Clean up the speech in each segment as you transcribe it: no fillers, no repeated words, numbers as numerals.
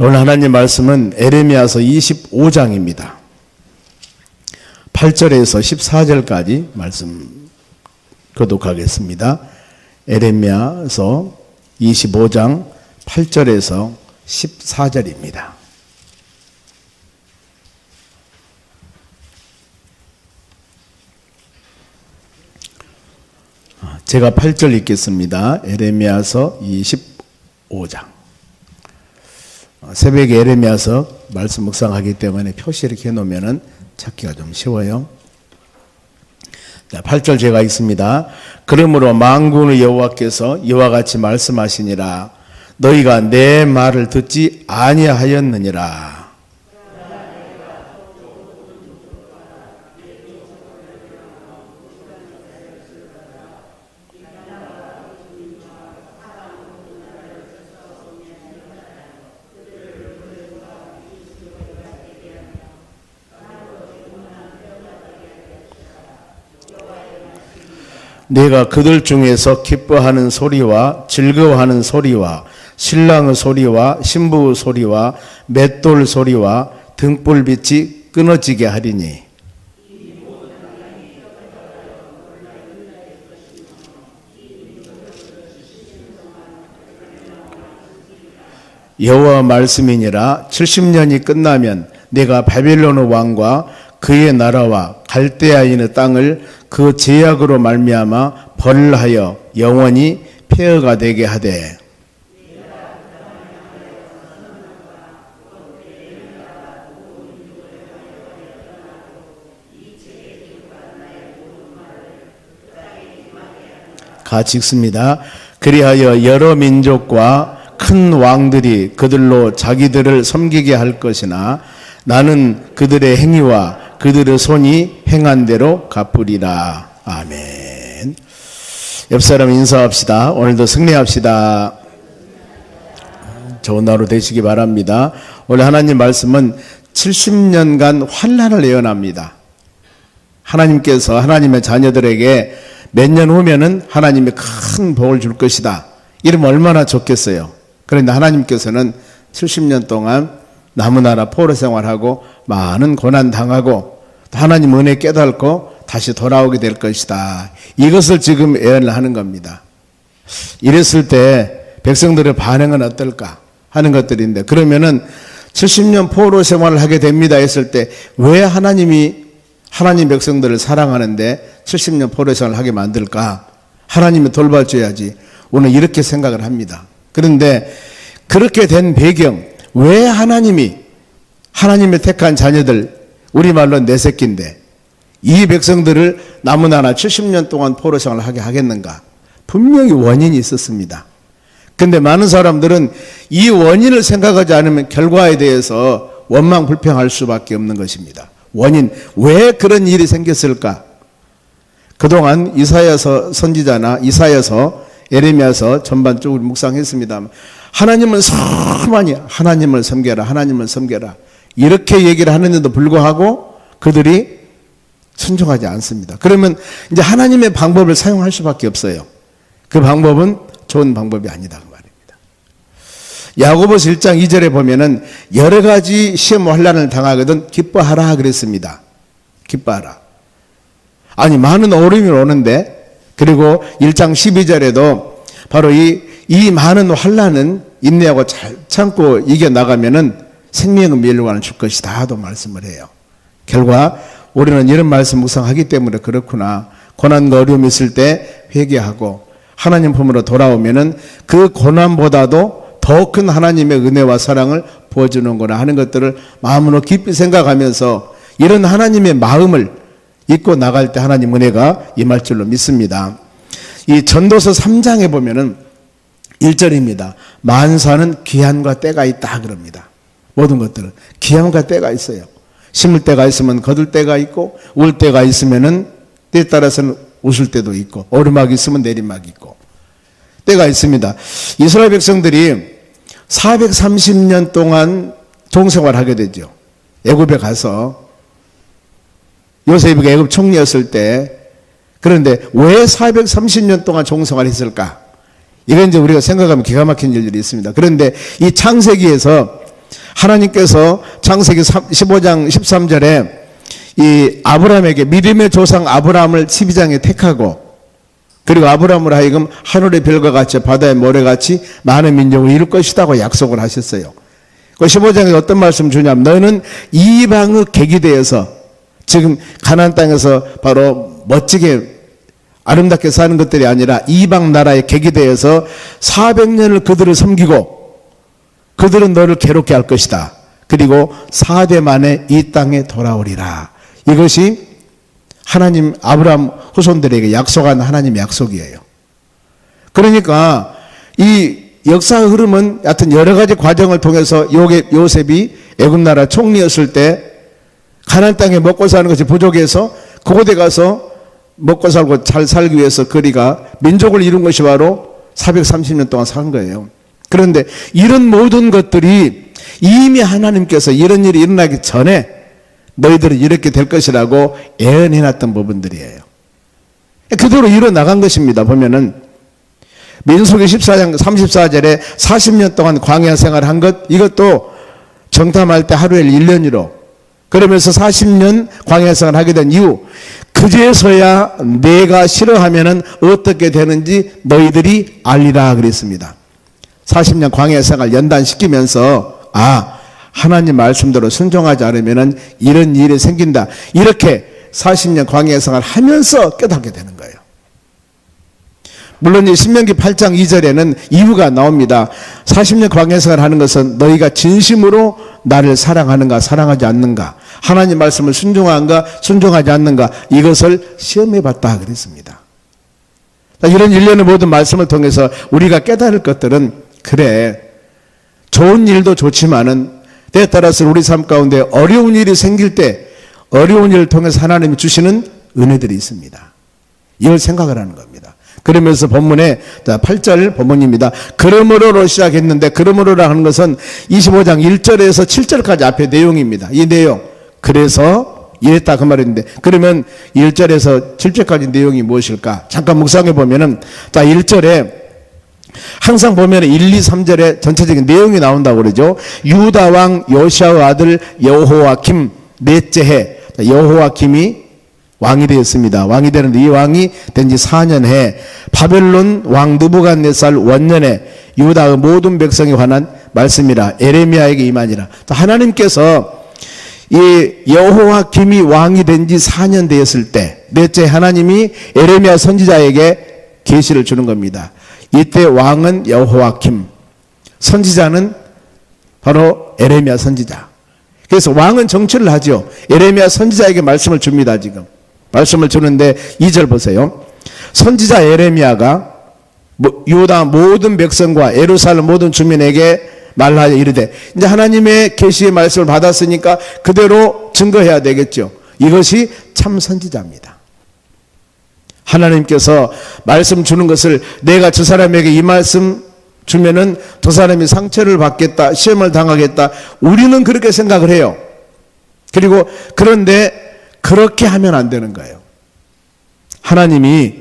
오늘 하나님 말씀은 에레미야서 25장입니다. 8절에서 14절까지 말씀 교독하겠습니다. 에레미야서 25장 8절에서 14절입니다. 제가 8절 읽겠습니다. 에레미야서 25장. 새벽에 에레미야서 말씀 묵상하기 때문에 표시 이렇게 해놓으면 찾기가 좀 쉬워요. 자, 8절 제가 읽습니다. 그러므로 만군의 여호와께서 이와 같이 말씀하시니라. 너희가 내 말을 듣지 아니하였느니라. 내가 그들 중에서 기뻐하는 소리와 즐거워하는 소리와 신랑의 소리와 신부의 소리와 맷돌 소리와 등불빛이 끊어지게 하리니 여호와 말씀이니라. 70년이 끝나면 내가 바벨론의 왕과 그의 나라와 갈대아인의 땅을 그 제약으로 말미암아 벌하여 영원히 폐허가 되게 하되 같이 읽습니다. 그리하여 여러 민족과 큰 왕들이 그들로 자기들을 섬기게 할 것이나 나는 그들의 행위와 그들의 손이 행한 대로 갚으리라. 아멘. 옆사람 인사합시다. 오늘도 승리합시다. 좋은 하루 되시기 바랍니다. 오늘 하나님 말씀은 70년간 환난을 예언합니다. 하나님께서 하나님의 자녀들에게 몇 년 후면은 하나님이 큰 복을 줄 것이다. 이러면 얼마나 좋겠어요. 그런데 하나님께서는 70년 동안 남은 나라 포로 생활하고 많은 고난 당하고 하나님 은혜 깨닫고 다시 돌아오게 될 것이다. 이것을 지금 예언을 하는 겁니다. 이랬을 때 백성들의 반응은 어떨까 하는 것들인데, 그러면은 70년 포로 생활을 하게 됩니다 했을 때 왜 하나님이 하나님 백성들을 사랑하는데 70년 포로 생활을 하게 만들까? 하나님이 돌봐줘야지. 오늘 이렇게 생각을 합니다. 그런데 그렇게 된 배경, 왜 하나님이 하나님의 택한 자녀들, 우리말로 내 새끼인데 이 백성들을 남은 나라 70년 동안 포로 생활을 하게 하겠는가? 분명히 원인이 있었습니다. 그런데 많은 사람들은 이 원인을 생각하지 않으면 결과에 대해서 원망불평할 수밖에 없는 것입니다. 원인, 왜 그런 일이 생겼을까? 그동안 이사야서 선지자나 이사야서, 에레미야서 전반적으로 묵상했습니다. 하나님을 많이 하나님을 섬겨라, 하나님을 섬겨라 이렇게 얘기를 하는데도 불구하고 그들이 순종하지 않습니다. 그러면 이제 하나님의 방법을 사용할 수밖에 없어요. 그 방법은 좋은 방법이 아니다 그 말입니다. 야고보서 1장 2절에 보면은 여러 가지 시험 환난을 당하거든 기뻐하라 그랬습니다. 기뻐하라. 아니 많은 어려움이 오는데, 그리고 1장 12절에도 바로 이 많은 환난은 인내하고 잘 참고 이겨나가면은 생명의 멸관을 줄 것이다 하도 말씀을 해요. 결과 우리는 이런 말씀 묵상하기 때문에 그렇구나. 고난과 어려움이 있을 때 회개하고 하나님 품으로 돌아오면은 그 고난보다도 더 큰 하나님의 은혜와 사랑을 부어주는구나 하는 것들을 마음으로 깊이 생각하면서 이런 하나님의 마음을 잊고 나갈 때 하나님 은혜가 임할 줄로 믿습니다. 이 전도서 3장에 보면은 1절입니다. 만사는 기한과 때가 있다 그럽니다. 모든 것들은 기한과 때가 있어요. 심을 때가 있으면 거둘 때가 있고, 울 때가 있으면은 때에 따라서는 웃을 때도 있고, 오르막이 있으면 내리막이 있고 때가 있습니다. 이스라엘 백성들이 430년 동안 종생활하게 되죠. 애굽에 가서 요셉이 애굽 총리였을 때. 그런데 왜 430년 동안 종생활했을까? 이건 이제 우리가 생각하면 기가 막힌 일들이 있습니다. 그런데 이 창세기에서 하나님께서 창세기 15장 13절에 이 아브라함에게 믿음의 조상 아브라함을 12장에 택하고 그리고 아브라함으로 하여금 하늘의 별과 같이 바다의 모래같이 많은 민족을 이룰 것이라고 약속을 하셨어요. 그 15장에 어떤 말씀 주냐면 너는 이방의 객이 되어서 지금 가나안 땅에서 바로 멋지게 아름답게 사는 것들이 아니라 이방 나라의 객이 되어서 400년을 그들을 섬기고 그들은 너를 괴롭게 할 것이다. 그리고 4대 만에 이 땅에 돌아오리라. 이것이 하나님 아브라함 후손들에게 약속한 하나님의 약속이에요. 그러니까 이 역사의 흐름은 하여튼 여러 가지 과정을 통해서 요셉이 애굽 나라 총리였을 때 가나안 땅에 먹고 사는 것이 부족해서 그곳에 가서 먹고 살고 잘 살기 위해서 그리가 민족을 이룬 것이 바로 430년 동안 산 거예요. 그런데 이런 모든 것들이 이미 하나님께서 이런 일이 일어나기 전에 너희들은 이렇게 될 것이라고 예언해놨던 부분들이에요. 그대로 일어나간 것입니다. 보면은 민수기 14장 34절에 40년 동안 광야 생활한 것, 이것도 정탐할 때 하루에 1년이로 그러면서 40년 광야 생활을 하게 된 이유, 그제서야 내가 싫어하면은 어떻게 되는지 너희들이 알리라 그랬습니다. 40년 광야 생활 연단시키면서 하나님 말씀대로 순종하지 않으면은 이런 일이 생긴다. 이렇게 40년 광야 생활을 하면서 깨닫게 되는 거예요. 물론 이 신명기 8장 2절에는 이유가 나옵니다. 40년 광야 생활을 하는 것은 너희가 진심으로 나를 사랑하는가 사랑하지 않는가, 하나님 말씀을 순종하는가 순종하지 않는가, 이것을 시험해 봤다 그랬습니다. 이런 일련의 모든 말씀을 통해서 우리가 깨달을 것들은, 그래 좋은 일도 좋지만은 때에 따라서 우리 삶 가운데 어려운 일이 생길 때 어려운 일을 통해서 하나님이 주시는 은혜들이 있습니다. 이걸 생각을 하는 겁니다. 그러면서 본문에 8절 본문입니다. 그러므로로 시작했는데 그러므로라 하는 것은 25장 1절에서 7절까지 앞에 내용입니다. 이 내용, 그래서 이랬다 그 말인데, 그러면 1절에서 7절까지 내용이 무엇일까? 잠깐 묵상해 보면은 1절에 항상 보면 1, 2, 3절에 전체적인 내용이 나온다고 그러죠. 유다 왕 요시아의 아들 여호와김 넷째 해, 여호와김이 왕이 되었습니다. 왕이 되는데 이 왕이 된 지 4년 해 바벨론 왕 느부갓네살 원년에 유다의 모든 백성에 관한 말씀이라 에레미야에게 임하니라. 하나님께서 이 여호와김이 왕이 된 지 4년 되었을 때 넷째 하나님이 에레미야 선지자에게 계시를 주는 겁니다. 이때 왕은 여호와김, 선지자는 바로 에레미야 선지자. 그래서 왕은 정치를 하죠. 에레미야 선지자에게 말씀을 줍니다. 지금 말씀을 주는데 2절 보세요. 선지자 에레미야가 유다 모든 백성과 예루살렘 모든 주민에게 말하여 이르되, 이제 하나님의 계시의 말씀을 받았으니까 그대로 증거해야 되겠죠. 이것이 참 선지자입니다. 하나님께서 말씀 주는 것을 내가 저 사람에게 이 말씀 주면은 저 사람이 상처를 받겠다, 시험을 당하겠다, 우리는 그렇게 생각을 해요. 그리고 그런데 그렇게 하면 안 되는 거예요. 하나님이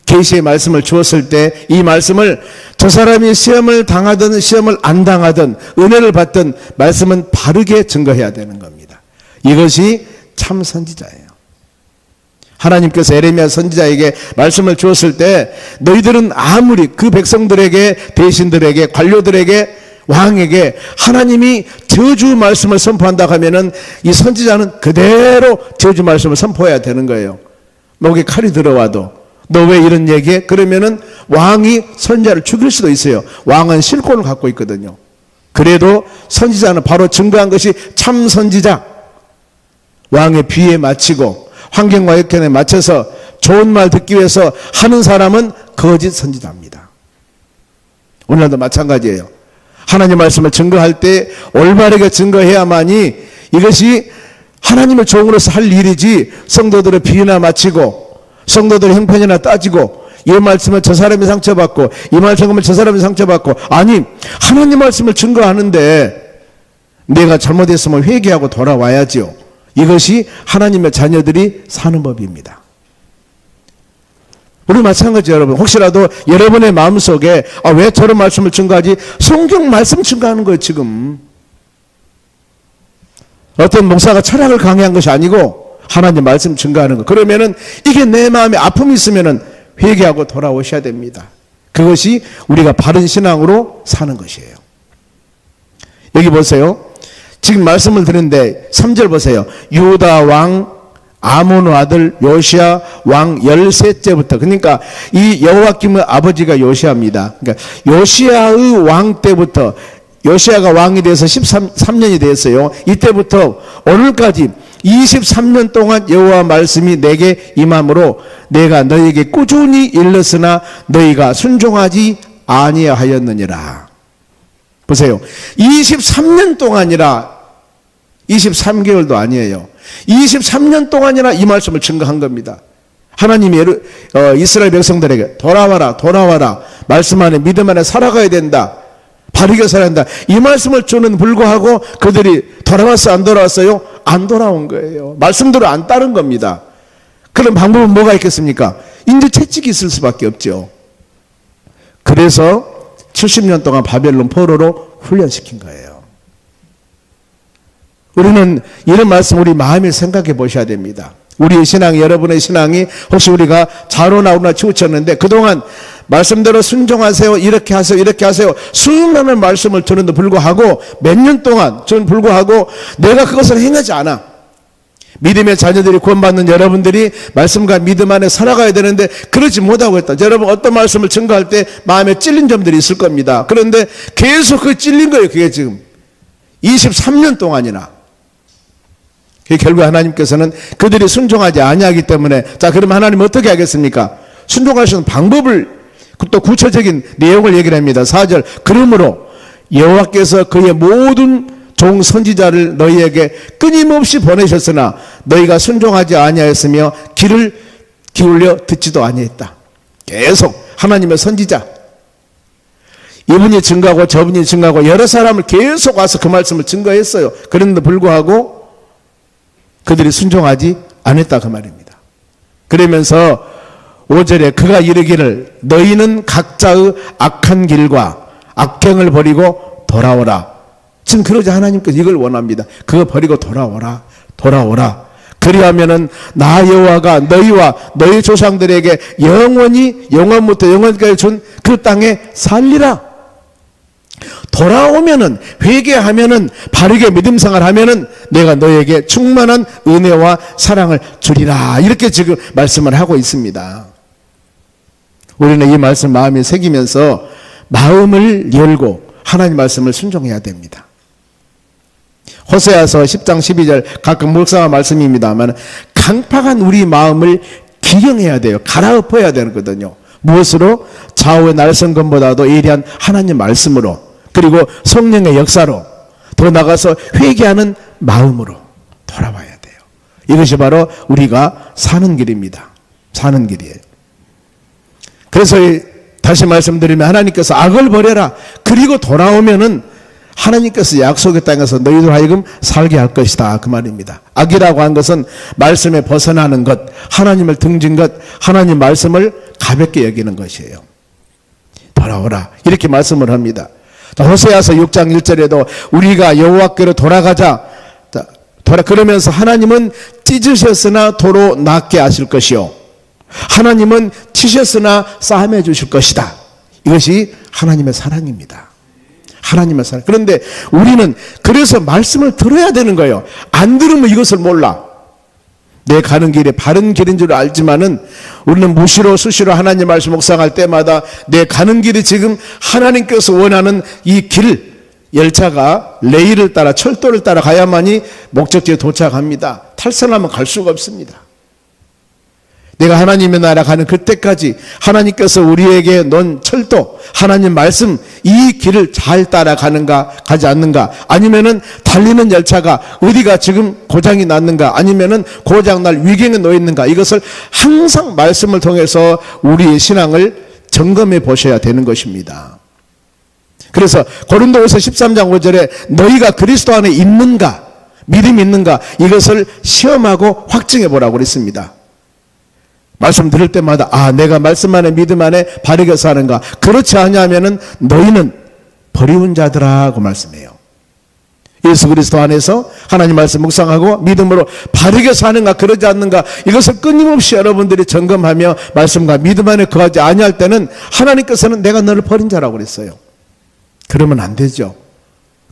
계시의 말씀을 주었을 때 이 말씀을 저 사람이 시험을 당하든 시험을 안 당하든 은혜를 받든 말씀은 바르게 증거해야 되는 겁니다. 이것이 참 선지자예요. 하나님께서 에레미야 선지자에게 말씀을 주었을 때 너희들은 아무리 그 백성들에게, 대신들에게, 관료들에게, 왕에게 하나님이 저주 말씀을 선포한다 하면은 이 선지자는 그대로 저주 말씀을 선포해야 되는 거예요. 목에 칼이 들어와도 너 왜 이런 얘기해? 그러면은 왕이 선지자를 죽일 수도 있어요. 왕은 실권을 갖고 있거든요. 그래도 선지자는 바로 증거한 것이 참 선지자. 왕의 비에 맞추고 환경과 역경에 맞춰서 좋은 말 듣기 위해서 하는 사람은 거짓 선지자입니다. 오늘도 마찬가지예요. 하나님 말씀을 증거할 때 올바르게 증거해야만이 이것이 하나님의 종으로서 할 일이지, 성도들의 비나 마치고 성도들의 형편이나 따지고 이 말씀은 저 사람이 상처받고 이 말씀은 저 사람이 상처받고, 아니 하나님 말씀을 증거하는데 내가 잘못했으면 회개하고 돌아와야지요. 이것이 하나님의 자녀들이 사는 법입니다. 우리 마찬가지예요. 여러분, 혹시라도 여러분의 마음속에 왜 저런 말씀을 증거하지? 성경 말씀 증거하는 거예요. 지금 어떤 목사가 철학을 강의한 것이 아니고 하나님 말씀 증거하는 것. 그러면은 이게 내 마음에 아픔이 있으면은 회개하고 돌아오셔야 됩니다. 그것이 우리가 바른 신앙으로 사는 것이에요. 여기 보세요. 지금 말씀을 드렸는데 3절 보세요. 유다 왕 아몬의 아들 요시야 왕 13째부터, 그러니까 이 여호야김의 아버지가 요시야입니다. 그러니까 요시야의 왕 때부터, 요시야가 왕이 돼서 13년이 됐어요. 이때부터 오늘까지 23년 동안 여호와 말씀이 내게 임함으로 내가 너희에게 꾸준히 일렀으나 너희가 순종하지 아니하였느니라. 보세요. 23년 동안이라 23개월도 아니에요. 23년 동안이나 이 말씀을 증거한 겁니다. 하나님이 이스라엘 백성들에게 돌아와라, 돌아와라. 말씀 안에 믿음 안에 살아가야 된다. 바르게 살아야 한다. 이 말씀을 주는 불구하고 그들이 돌아왔어요? 안 돌아왔어요? 안 돌아온 거예요. 말씀대로 안 따른 겁니다. 그런 방법은 뭐가 있겠습니까? 이제 채찍이 있을 수밖에 없죠. 그래서 70년 동안 바벨론 포로로 훈련시킨 거예요. 우리는 이런 말씀 우리 마음에 생각해 보셔야 됩니다. 우리의 신앙이, 여러분의 신앙이 혹시 우리가 자로나오나 치우쳤는데 그동안 말씀대로 순종하세요, 이렇게 하세요, 이렇게 하세요, 수많은 말씀을 들었는데 불구하고 몇 년 동안 저는 불구하고 내가 그것을 행하지 않아. 믿음의 자녀들이 구원받는 여러분들이 말씀과 믿음 안에 살아가야 되는데 그러지 못하고 있다. 여러분 어떤 말씀을 증거할 때 마음에 찔린 점들이 있을 겁니다. 그런데 계속 그 찔린 거예요. 그게 지금 23년 동안이나. 결국 하나님께서는 그들이 순종하지 아니하기 때문에, 자 그럼 하나님 어떻게 하겠습니까? 순종할 수 있는 방법을, 또 구체적인 내용을 얘기를 합니다. 4절 그러므로 여호와께서 그의 모든 종 선지자를 너희에게 끊임없이 보내셨으나 너희가 순종하지 아니하였으며 귀를 기울여 듣지도 아니했다. 계속 하나님의 선지자, 이분이 증거하고 저분이 증거하고 여러 사람을 계속 와서 그 말씀을 증거했어요. 그런데도 불구하고 그들이 순종하지 않았다 그 말입니다. 그러면서 5절에 그가 이르기를 너희는 각자의 악한 길과 악행을 버리고 돌아오라. 지금 그러자 하나님께서 이걸 원합니다. 그거 버리고 돌아오라, 돌아오라. 그리하면은 나 여호와가 너희와 너희 조상들에게 영원히, 영원부터 영원까지 준 그 땅에 살리라. 돌아오면은, 회개하면은, 바르게 믿음 생활하면은 내가 너에게 충만한 은혜와 사랑을 주리라. 이렇게 지금 말씀을 하고 있습니다. 우리는 이 말씀 마음에 새기면서 마음을 열고 하나님 말씀을 순종해야 됩니다. 호세아서 10장 12절 가끔 묵상한 말씀입니다만 강팍한 우리 마음을 기경해야 돼요. 갈아엎어야 되거든요. 무엇으로? 좌우의 날성금보다도 예리한 하나님 말씀으로, 그리고 성령의 역사로, 더 나가서 회개하는 마음으로 돌아와야 돼요. 이것이 바로 우리가 사는 길입니다. 사는 길이에요. 그래서 다시 말씀드리면 하나님께서 악을 버려라. 그리고 돌아오면은 하나님께서 약속의 땅에서 너희들 하여금 살게 할 것이다 그 말입니다. 악이라고 한 것은 말씀에 벗어나는 것, 하나님을 등진 것, 하나님 말씀을 가볍게 여기는 것이에요. 돌아오라 이렇게 말씀을 합니다. 호세아서 6장 1절에도 우리가 여호와께로 돌아가자. 그러면서 하나님은 찢으셨으나 도로 낫게 하실 것이요 하나님은 치셨으나 싸매 주실 것이다. 이것이 하나님의 사랑입니다. 하나님의 사랑. 그런데 우리는 그래서 말씀을 들어야 되는 거예요. 안 들으면 이것을 몰라. 내 가는 길이 바른 길인 줄 알지만은 우리는 무시로 수시로 하나님 말씀 묵상할 때마다 내 가는 길이 지금 하나님께서 원하는 이 길, 열차가 레일을 따라 철도를 따라 가야만이 목적지에 도착합니다. 탈선하면 갈 수가 없습니다. 내가 하나님의 나라 가는 그때까지 하나님께서 우리에게 놓은 철도, 하나님 말씀, 이 길을 잘 따라가는가 가지 않는가, 아니면은 달리는 열차가 어디가 지금 고장이 났는가, 아니면은 고장날 위경에 놓여 있는가, 이것을 항상 말씀을 통해서 우리의 신앙을 점검해 보셔야 되는 것입니다. 그래서 고린도후서 13장 5절에 너희가 그리스도 안에 있는가, 믿음이 있는가, 이것을 시험하고 확증해 보라고 그랬습니다. 말씀 들을 때마다 내가 말씀 안에 믿음 안에 바르게 사는가, 그렇지 않냐면은 너희는 버리운 자들하고 말씀해요. 예수 그리스도 안에서 하나님 말씀 묵상하고 믿음으로 바르게 사는가 그러지 않는가, 이것을 끊임없이 여러분들이 점검하며 말씀과 믿음 안에 거하지 아니할 때는 하나님께서는 내가 너를 버린 자라고 그랬어요. 그러면 안 되죠.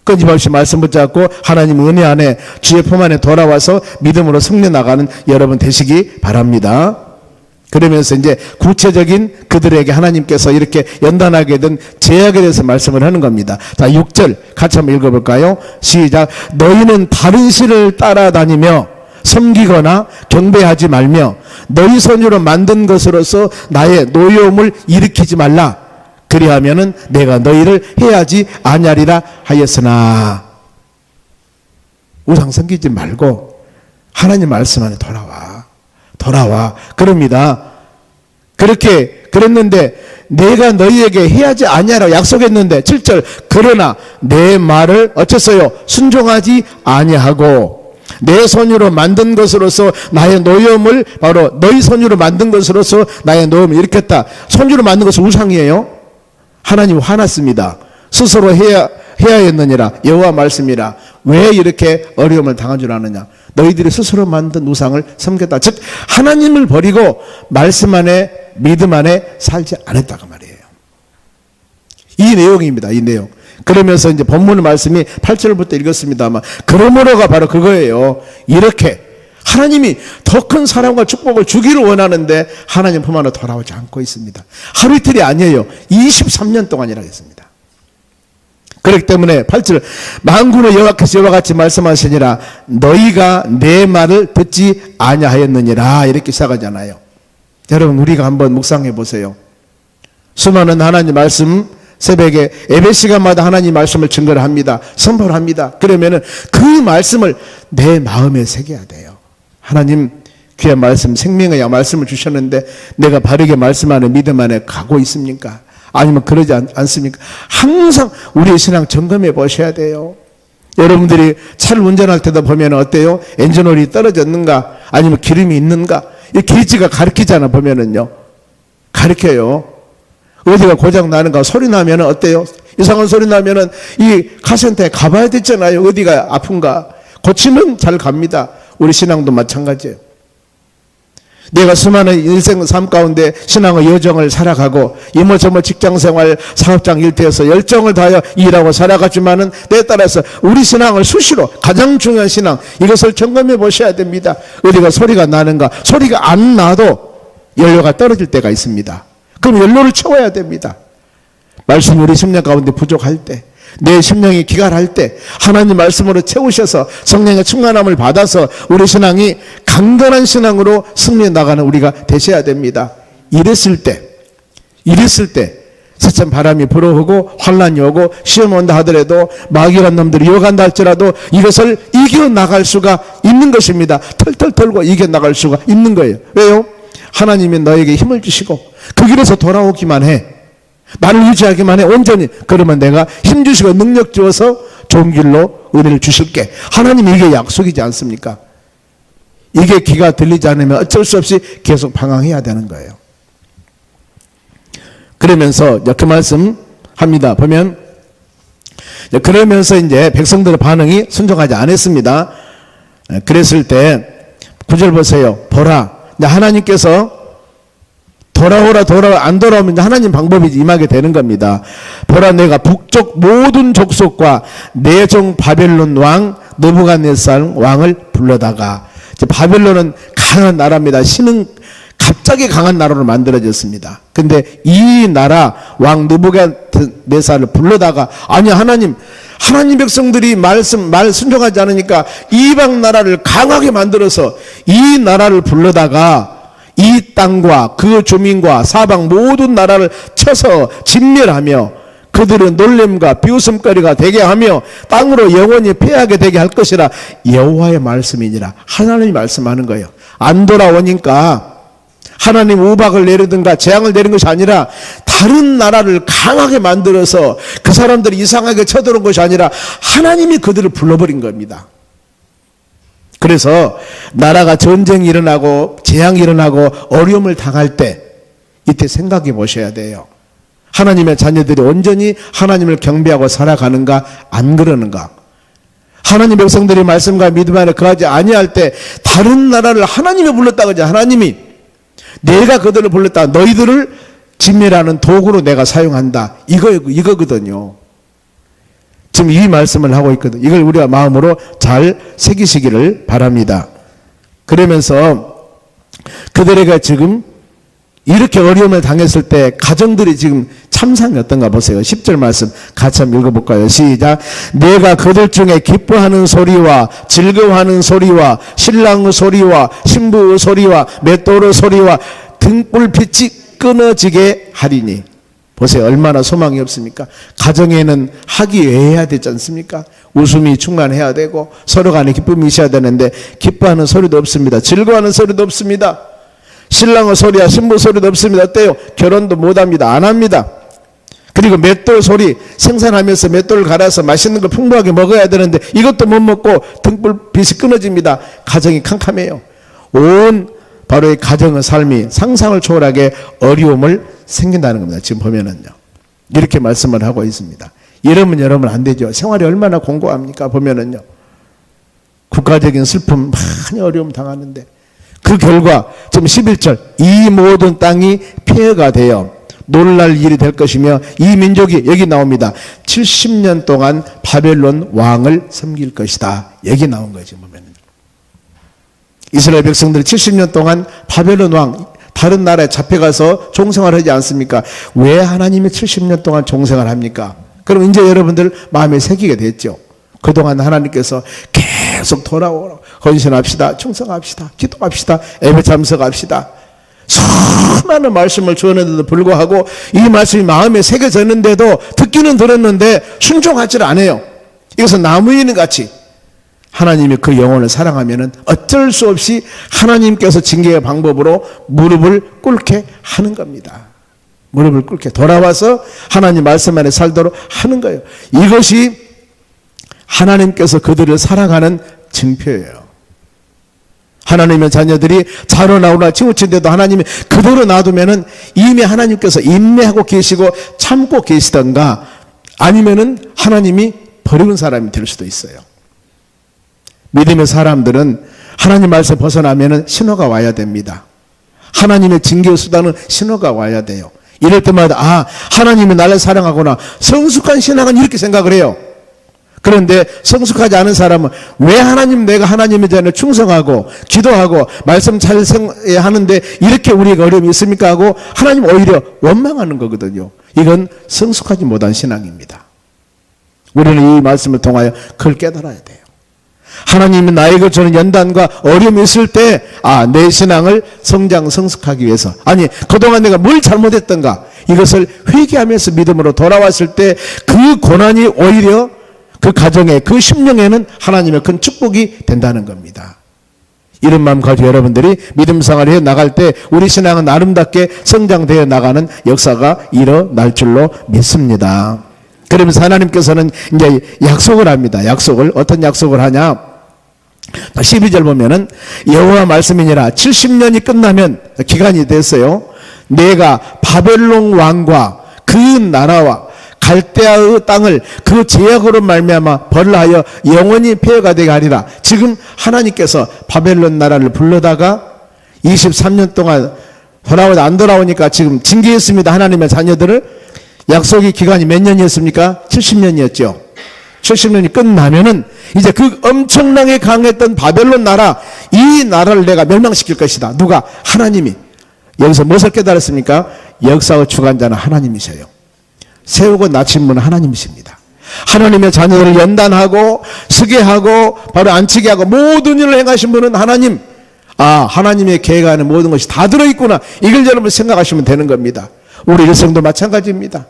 끊임없이 말씀 붙잡고 하나님 은혜 안에 주의 품 안에 돌아와서 믿음으로 승리 나가는 여러분 되시기 바랍니다. 그러면서 이제 구체적인 그들에게 하나님께서 이렇게 연단하게 된 제약에 대해서 말씀을 하는 겁니다. 자, 6절 같이 한번 읽어볼까요? 시작. 너희는 다른 신을 따라다니며 섬기거나 경배하지 말며 너희 손으로 만든 것으로서 나의 노여움을 일으키지 말라. 그리하면은 내가 너희를 해하지 아니하리라 하였으나. 우상 섬기지 말고 하나님 말씀 안에 돌아와 그럽니다. 그렇게 그랬는데 내가 너희에게 해하지 아니하라고 약속했는데 7절 그러나 내 말을 어쨌어요? 순종하지 아니하고 내 손으로 만든 것으로서 나의 노여움을, 바로 너희 손으로 만든 것으로서 나의 노여움을 일으켰다. 손으로 만든 것은 우상이에요. 하나님 화났습니다. 스스로 해야 했느니라. 여호와 말씀이라. 왜 이렇게 어려움을 당한 줄 아느냐? 너희들이 스스로 만든 우상을 섬겼다. 즉 하나님을 버리고 말씀 안에 믿음 안에 살지 않았다고 말이에요. 이 내용입니다. 이 내용. 그러면서 이제 본문 말씀이 8절부터 읽었습니다만, 그러므로가 바로 그거예요. 이렇게 하나님이 더 큰 사랑과 축복을 주기를 원하는데 하나님 품 안으로 돌아오지 않고 있습니다. 하루 이틀이 아니에요. 23년 동안이라고 했습니다. 그렇기 때문에 8절 만군의 여호와께서 이와 같이 말씀하시니라 너희가 내 말을 듣지 아니하였느니라, 이렇게 시작하잖아요. 여러분 우리가 한번 묵상해 보세요. 수많은 하나님 말씀 새벽에 예배 시간마다 하나님 말씀을 증거를 합니다. 선포를 합니다. 그러면은 그 말씀을 내 마음에 새겨야 돼요. 하나님 귀한 말씀, 생명의 말씀을 주셨는데 내가 바르게 말씀 안에 믿음 안에 가고 있습니까? 아니면 그러지 않습니까? 항상 우리의 신앙 점검해 보셔야 돼요. 여러분들이 차를 운전할 때도 보면 어때요? 엔진오일이 떨어졌는가? 아니면 기름이 있는가? 이 게이지가 가르치잖아. 보면은요, 가르쳐요. 어디가 고장 나는가? 소리 나면 어때요? 이상한 소리 나면은 이 카센터에 가봐야 되잖아요. 어디가 아픈가? 고치면 잘 갑니다. 우리 신앙도 마찬가지예요. 내가 수많은 인생 삶 가운데 신앙의 여정을 살아가고 이모저모 직장생활, 사업장 일터에서 열정을 다하여 일하고 살아가지만은 때에 따라서 우리 신앙을 수시로, 가장 중요한 신앙, 이것을 점검해 보셔야 됩니다. 어디가 소리가 나는가? 소리가 안 나도 연료가 떨어질 때가 있습니다. 그럼 연료를 채워야 됩니다. 말씀이 우리 심령 가운데 부족할 때, 내 심령이 기갈할 때 하나님 말씀으로 채우셔서 성령의 충만함을 받아서 우리 신앙이 강건한 신앙으로 승리해 나가는 우리가 되셔야 됩니다. 이랬을 때 세찬 바람이 불어오고 환란이 오고 시험 온다 하더라도 마귀란 놈들이 유혹한다 할지라도 이것을 이겨나갈 수가 있는 것입니다. 털털 털고 이겨나갈 수가 있는 거예요. 왜요? 하나님이 너에게 힘을 주시고 그 길에서 돌아오기만 해. 나를 유지하기만 해. 온전히. 그러면 내가 힘 주시고 능력 주어서 좋은 길로 은혜를 주실게. 하나님이 이게 약속이지 않습니까? 이게 귀가 들리지 않으면 어쩔 수 없이 계속 방황해야 되는 거예요. 그러면서 이렇게 말씀합니다. 보면 그러면서 이제 백성들의 반응이 순종하지 않았습니다. 그랬을 때 9절 보세요. 보라, 하나님께서 돌아오라 안 돌아오면 하나님 방법이 임하게 되는 겁니다. 보라, 내가 북쪽 모든 족속과 내 종 바벨론 왕 느부갓네살 왕을 불러다가, 바벨론은 강한 나라입니다. 신은 갑자기 강한 나라로 만들어졌습니다. 근데 이 나라 왕 느부갓네살을 불러다가, 아니 하나님 백성들이 말 순종하지 않으니까 이방 나라를 강하게 만들어서 이 나라를 불러다가 이 땅과 그 주민과 사방 모든 나라를 쳐서 진멸하며 그들은 놀림과 비웃음거리가 되게 하며 땅으로 영원히 패하게 되게 할 것이라 여호와의 말씀이니라. 하나님이 말씀하는 거예요. 안 돌아오니까 하나님 우박을 내리든가 재앙을 내린 것이 아니라 다른 나라를 강하게 만들어서 그 사람들이 이상하게 쳐들어온 것이 아니라 하나님이 그들을 불러버린 겁니다. 그래서 나라가 전쟁이 일어나고 재앙이 일어나고 어려움을 당할 때 이때 생각해 보셔야 돼요. 하나님의 자녀들이 온전히 하나님을 경배하고 살아가는가 안 그러는가. 하나님 백성들이 말씀과 믿음 안에 거하지 아니할 때 다른 나라를 하나님이 불렀다고 하지. 하나님이 내가 그들을 불렀다. 너희들을 진멸하는 도구로 내가 사용한다. 이거거든요. 지금 이 말씀을 하고 있거든. 이걸 우리가 마음으로 잘 새기시기를 바랍니다. 그러면서 그들에게 지금 이렇게 어려움을 당했을 때 가정들이 지금 참상이 어떤가 보세요. 10절 말씀 같이 한번 읽어볼까요? 시작. 내가 그들 중에 기뻐하는 소리와 즐거워하는 소리와 신랑의 소리와 신부의 소리와 맷돌의 소리와 등불빛이 끊어지게 하리니. 보세요. 얼마나 소망이 없습니까? 가정에는 화기애애해야 되지 않습니까? 웃음이 충만해야 되고 서로 간에 기쁨이 있어야 되는데 기뻐하는 소리도 없습니다. 즐거워하는 소리도 없습니다. 신랑의 소리와 신부 소리도 없습니다. 어때요? 결혼도 못합니다. 안 합니다. 그리고 맷돌 소리 생산하면서 맷돌을 갈아서 맛있는 걸 풍부하게 먹어야 되는데 이것도 못 먹고 등불빛이 끊어집니다. 가정이 캄캄해요. 온 바로 이 가정의 삶이 상상을 초월하게 어려움을 생긴다는 겁니다. 지금 보면은요. 이렇게 말씀을 하고 있습니다. 이러면 여러분 안 되죠. 생활이 얼마나 공고합니까? 보면은요. 국가적인 슬픔 많이 어려움 당하는데 그 결과 지금 11절 이 모든 땅이 폐허가 되어 놀랄 일이 될 것이며 이 민족이 여기 나옵니다. 70년 동안 바벨론 왕을 섬길 것이다. 여기 나온 거죠. 보면은. 이스라엘 백성들이 70년 동안 바벨론 왕 다른 나라에 잡혀가서 종생활 하지 않습니까? 왜 하나님이 70년 동안 종생활 합니까? 그럼 이제 여러분들 마음에 새기게 됐죠. 그동안 하나님께서 계속 돌아오라. 헌신합시다. 충성합시다. 기도합시다. 예배 참석합시다. 수많은 말씀을 주었는데도 불구하고 이 말씀이 마음에 새겨졌는데도 듣기는 들었는데 순종하지 않아요. 이것은 나무이는 같이 하나님이 그 영혼을 사랑하면은 어쩔 수 없이 하나님께서 징계의 방법으로 무릎을 꿇게 하는 겁니다. 무릎을 꿇게 돌아와서 하나님 말씀 안에 살도록 하는 거예요. 이것이 하나님께서 그들을 사랑하는 증표예요. 하나님의 자녀들이 자로나오나 치우친데도 하나님이 그대로 놔두면은 이미 하나님께서 인내하고 계시고 참고 계시던가 아니면은 하나님이 버리는 사람이 될 수도 있어요. 믿음의 사람들은 하나님 말씀 벗어나면은 신호가 와야 됩니다. 하나님의 징계의 수단은 신호가 와야 돼요. 이럴 때마다 하나님이 나를 사랑하구나. 성숙한 신앙은 이렇게 생각을 해요. 그런데 성숙하지 않은 사람은 왜 내가 하나님의 자녀를 충성하고 기도하고 말씀 잘 하는데 이렇게 우리가 어려움이 있습니까 하고 하나님 오히려 원망하는 거거든요. 이건 성숙하지 못한 신앙입니다. 우리는 이 말씀을 통하여 그걸 깨달아야 돼요. 하나님이 나에게 주는 연단과 어려움이 있을 때 내 신앙을 성숙하기 위해서 그동안 내가 뭘 잘못했던가 이것을 회개하면서 믿음으로 돌아왔을 때 그 고난이 오히려 그 가정에 그 심령에는 하나님의 큰 축복이 된다는 겁니다. 이런 마음 가지고 여러분들이 믿음 생활을 해 나갈 때 우리 신앙은 아름답게 성장되어 나가는 역사가 일어날 줄로 믿습니다. 그러면서 하나님께서는 이제 약속을 합니다. 약속을 어떤 약속을 하냐? 12절 보면은 여호와 말씀이니라 70년이 끝나면 기간이 됐어요. 내가 바벨론 왕과 그 나라와 갈대아의 땅을 그 제약으로 말미암아 벌하여 영원히 폐허가 되게 하리라. 지금 하나님께서 바벨론 나라를 불러다가 23년 동안 돌아오다 안 돌아오니까 지금 징계했습니다. 하나님의 자녀들을. 약속의 기간이 몇 년이었습니까? 70년이었죠. 70년이 끝나면은 이제 그 엄청나게 강했던 바벨론 나라, 이 나라를 내가 멸망시킬 것이다. 누가? 하나님이. 여기서 무엇을 깨달았습니까? 역사의 주관자는 하나님이셔요. 세우고 낮춘 분은 하나님이십니다. 하나님의 자녀들을 연단하고 쓰게 하고 바로 안치게 하고 모든 일을 행하신 분은 하나님. 하나님의 계획 안에 모든 것이 다 들어있구나. 이걸 여러분 생각하시면 되는 겁니다. 우리 일생도 마찬가지입니다.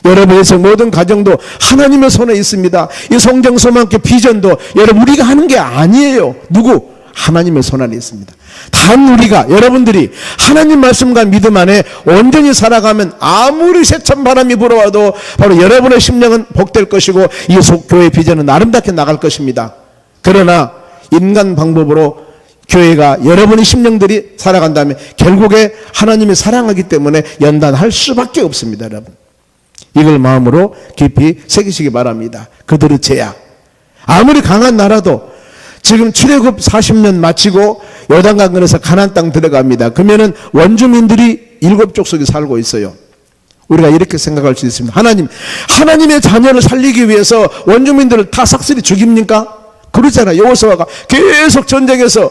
여러분 일생 모든 가정도 하나님의 손에 있습니다. 이 성정소망교 비전도 여러분 우리가 하는 게 아니에요. 누구? 하나님의 손 안에 있습니다. 단 우리가 여러분들이 하나님 말씀과 믿음 안에 온전히 살아가면 아무리 세찬 바람이 불어와도 바로 여러분의 심령은 복될 것이고 이 교회 비전은 아름답게 나갈 것입니다. 그러나 인간 방법으로 교회가 여러분의 심령들이 살아간다면 결국에 하나님이 사랑하기 때문에 연단할 수밖에 없습니다. 여러분 이걸 마음으로 깊이 새기시기 바랍니다. 그들의 죄악 아무리 강한 나라도 지금 출애굽 40년 마치고 요단강 건너서 가나안 땅 들어갑니다. 그러면은 원주민들이 7족속이 살고 있어요. 우리가 이렇게 생각할 수 있습니다. 하나님의 자녀를 살리기 위해서 원주민들을 다 삭슬이 죽입니까? 그러잖아요. 여호수아가 계속 전쟁에서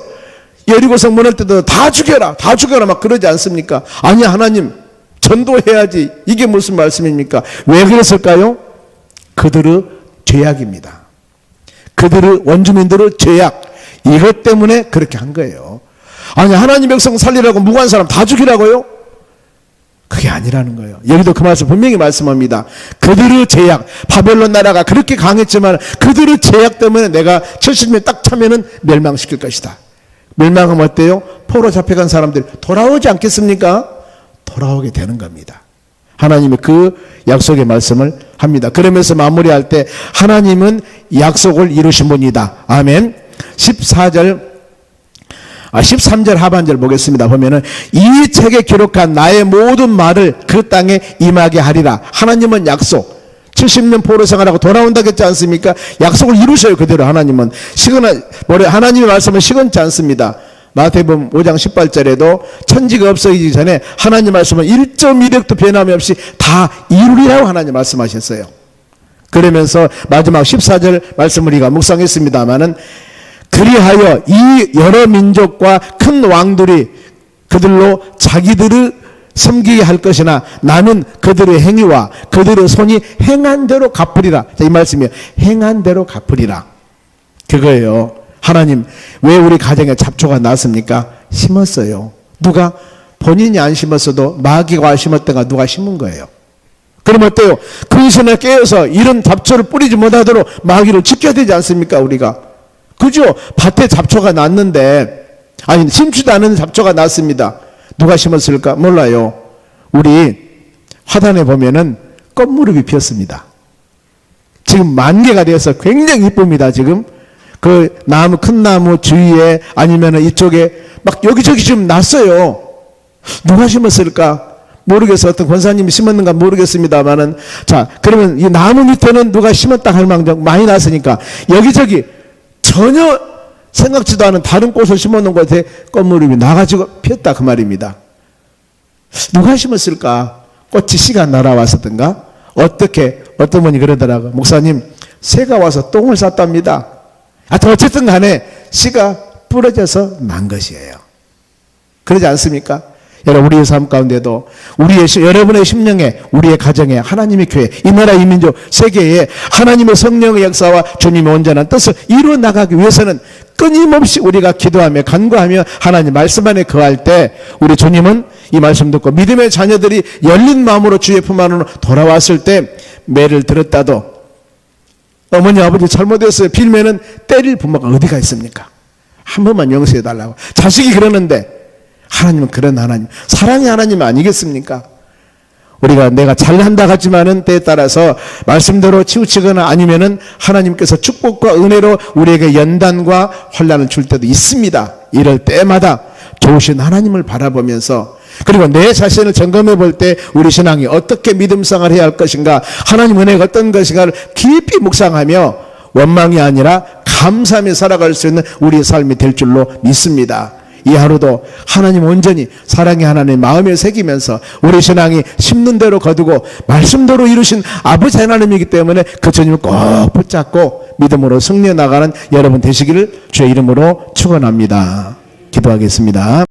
여리고성 무너질 때도 다 죽여라 막 그러지 않습니까? 아니, 하나님 전도해야지. 이게 무슨 말씀입니까? 왜 그랬을까요? 그들의 죄악입니다. 그들의 원주민들의 죄악, 이것 때문에 그렇게 한 거예요. 아니, 하나님 백성 살리라고 무고한 사람 다 죽이라고요? 그게 아니라는 거예요. 여기도 그 말씀 분명히 말씀합니다. 그들의 죄악, 바벨론 나라가 그렇게 강했지만 그들의 죄악 때문에 내가 70년 딱 차면은 멸망시킬 것이다. 멸망하면 어때요? 포로 잡혀간 사람들이 돌아오지 않겠습니까? 돌아오게 되는 겁니다. 하나님이 그 약속의 말씀을 합니다. 그러면서 마무리할 때 하나님은 약속을 이루신 분이다. 아멘. 13절 하반절 보겠습니다. 보면은 이 책에 기록한 나의 모든 말을 그 땅에 임하게 하리라. 하나님은 약속. 70년 포로 생활하고 돌아온다고 했지 않습니까? 약속을 이루셔요. 그대로 하나님은. 하나님의 말씀은 시건치 않습니다. 마태복음 5장 18절에도 천지가 없어지기 전에 하나님 말씀은 1.1획도 변함이 없이 다 이루리라고 하나님 말씀하셨어요. 그러면서 마지막 14절 말씀을 우리가 묵상했습니다마는 그리하여 이 여러 민족과 큰 왕들이 그들로 자기들을 섬기게 할 것이나 나는 그들의 행위와 그들의 손이 행한 대로 갚으리라. 자, 이 말씀이에요. 행한 대로 갚으리라. 그거예요. 하나님, 왜 우리 가정에 잡초가 났습니까? 심었어요. 누가? 본인이 안 심었어도 마귀가 심었다가 누가 심은 거예요. 그럼 어때요? 근신을 깨어서 이런 잡초를 뿌리지 못하도록 마귀를 지켜야 되지 않습니까? 우리가. 그죠? 밭에 잡초가 났는데, 아니, 심지도 않은 잡초가 났습니다. 누가 심었을까? 몰라요. 우리 화단에 보면은 꽃무릎이 피었습니다. 지금 만개가 되어서 굉장히 이쁩니다. 지금 그 나무, 큰 나무 주위에 아니면은 이쪽에 막 여기저기 지금 났어요. 누가 심었을까? 모르겠어. 어떤 권사님이 심었는가 모르겠습니다만은. 자, 그러면 이 나무 밑에는 누가 심었다 할 망정 많이 났으니까 여기저기 전혀 생각지도 않은 다른 꽃을 심어놓은 곳에 꽃무렵이 나가지고 피었다 그 말입니다. 누가 심었을까? 꽃이 씨가 날아왔었던가? 어떻게 어떤 분이 그러더라고. 목사님, 새가 와서 똥을 쌌답니다. 하여튼 어쨌든 간에 씨가 부러져서 난 것이에요. 그러지 않습니까? 여러분, 우리의 삶 가운데도 여러분의 심령에, 우리의 가정에, 하나님의 교회, 이 나라, 이 민족, 세계에 하나님의 성령의 역사와 주님의 온전한 뜻을 이루어 나가기 위해서는 끊임없이 우리가 기도하며 간구하며 하나님 말씀 안에 거할 때 우리 주님은 이 말씀 듣고 믿음의 자녀들이 열린 마음으로 주의 품 안으로 돌아왔을 때 매를 들었다도 어머니 아버지 잘못했어요 빌면은 때릴 부모가 어디가 있습니까? 한 번만 용서해 달라고. 자식이 그러는데 하나님은 그런 하나님, 사랑의 하나님 아니겠습니까? 우리가 내가 잘한다 하지만은 때에 따라서 말씀대로 치우치거나 아니면은 하나님께서 축복과 은혜로 우리에게 연단과 환난을 줄 때도 있습니다. 이럴 때마다 좋으신 하나님을 바라보면서, 그리고 내 자신을 점검해 볼 때 우리 신앙이 어떻게 믿음생활을 해야 할 것인가, 하나님 은혜가 어떤 것인가를 깊이 묵상하며 원망이 아니라 감사하며 살아갈 수 있는 우리의 삶이 될 줄로 믿습니다. 이 하루도 하나님 온전히 사랑의 하나님 마음에 새기면서 우리 신앙이 심는 대로 거두고 말씀대로 이루신 아버지 하나님이기 때문에 그 주님을 꼭 붙잡고 믿음으로 승리해 나가는 여러분 되시기를 주의 이름으로 축원합니다. 기도하겠습니다.